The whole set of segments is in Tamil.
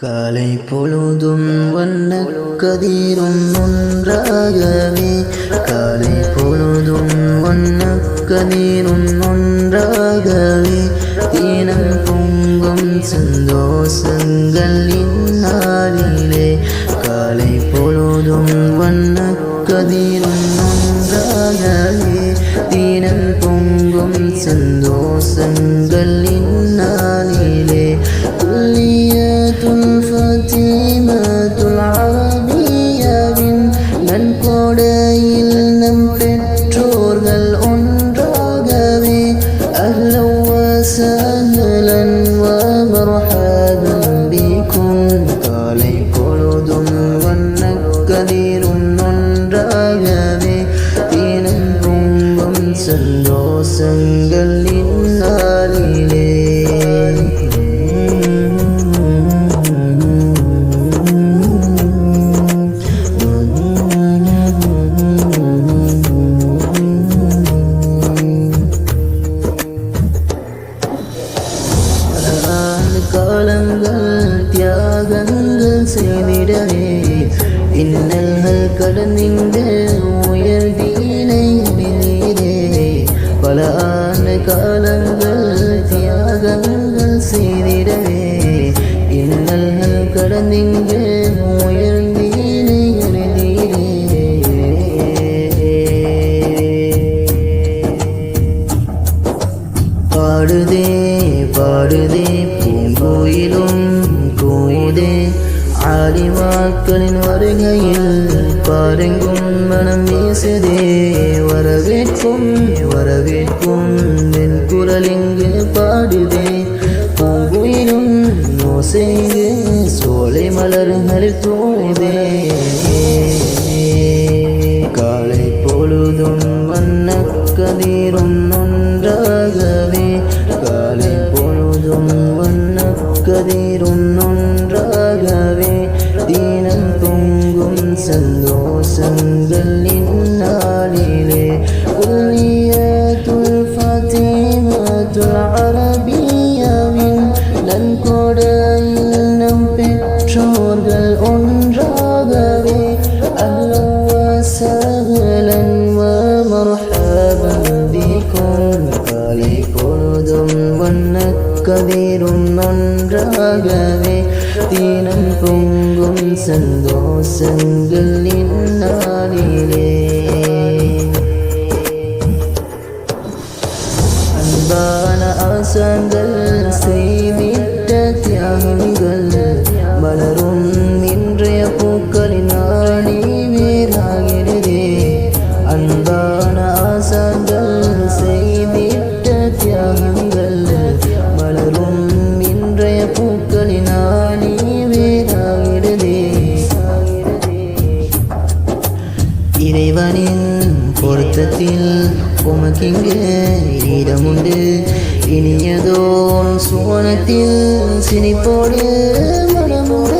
காலை பொழுதும் வண்ணக் கதிரும் ஒன்றாகவே காலை பொழுதும் வண்ணக் கதிரும் ஒன்றாகவே தினம் பொங்கும் சந்தோஷங்கள் இந்நாளிலே காலை பொழுதும் வண்ணக் கதிரும் ஒன்றாகவே தினம் பொங்கும் சந்தோஷங்கள் இந்நாளிலே ஃபத்திமத்துல் அரபியாவின் நன்கொடையில் நம் பெற்றோர்கள் ஒன்றாகவே அஹ்லன் வ சஹ்லன் வ மர்ஹபன் பிக்கும் காலை பொழுதும் வண்ணக் கதிரும் ஒன்றாகவே தினம் பொங்கும் சந்தோஷங்கள் இந்நாளிலே காலங்கள் தியாகங்கள் செய்திடவே இன்னல்கள் கடந்திங்க உயர் தீனை நீரே பல ஆண்டு காலங்கள் தியாகங்கள் செய்திடவே இன்னல்கள் கடந்திங்க உயர் தீனை நீரே பாடுதே பாடுதே பூங்கோயிலும் கோயிலே ஆலிமாக்களின் வருகையில் பாருங்கும் மனம் வீசுதே வரவேற்கும் வரவேற்கும் என் குரல் இங்கு பாடுதே பூங்குயிலும் ஓசைங்கு சோலை மலர்களில் தோணுதே காலை பொழுதும் வண்ணக் கதிரும் ஒன்றாகவே காலை பொழுதும் வண்ணக் கதிரும் ஒன்றாகவே தினம் பொங்கும் சந்தோஷங்கள் இந்நாளிலே குல்லியத்துல் ஃபத்திமத்துல் அரபியாவின் நன்கொடையில் நம் பெற்றோர்கள் ஒன்றாகவே அஹ்லன் வ சஹ்லன் வ மர்ஹபன் பிக்கும் காலை பொழுதும் வண்ணக் கதிரும் ஒன்றாகவே தினம் பொங்கும் சந்தோஷங்கள் இந்நாளிலே அன்பான ஆசான்கள் செய்திட்ட தியாகிகள் மலரும் இன்றைய பூக்களின் நாடி வேறாகிறதே அன்பான ஆசான்கள் செய்திட்ட தியாகிகள் மலரும் இன்றைய பூக்களின் நாடி வேறாகிறதே இறைவனின் பொருத்தத்தில் உமக்கிங்கு இடமுண்டு இனியதோறும் சுவனத்தில் சினிப்போடு மனமுடு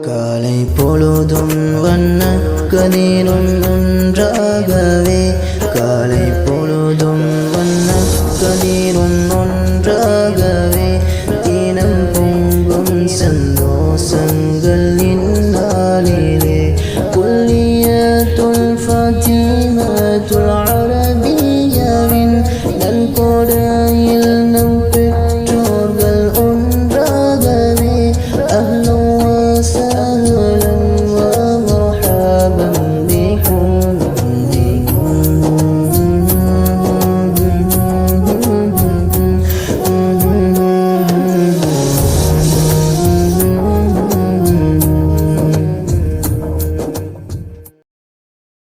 காலை பொழுதும் வண்ணக் கதிரும் ஒன்றாகவே காலை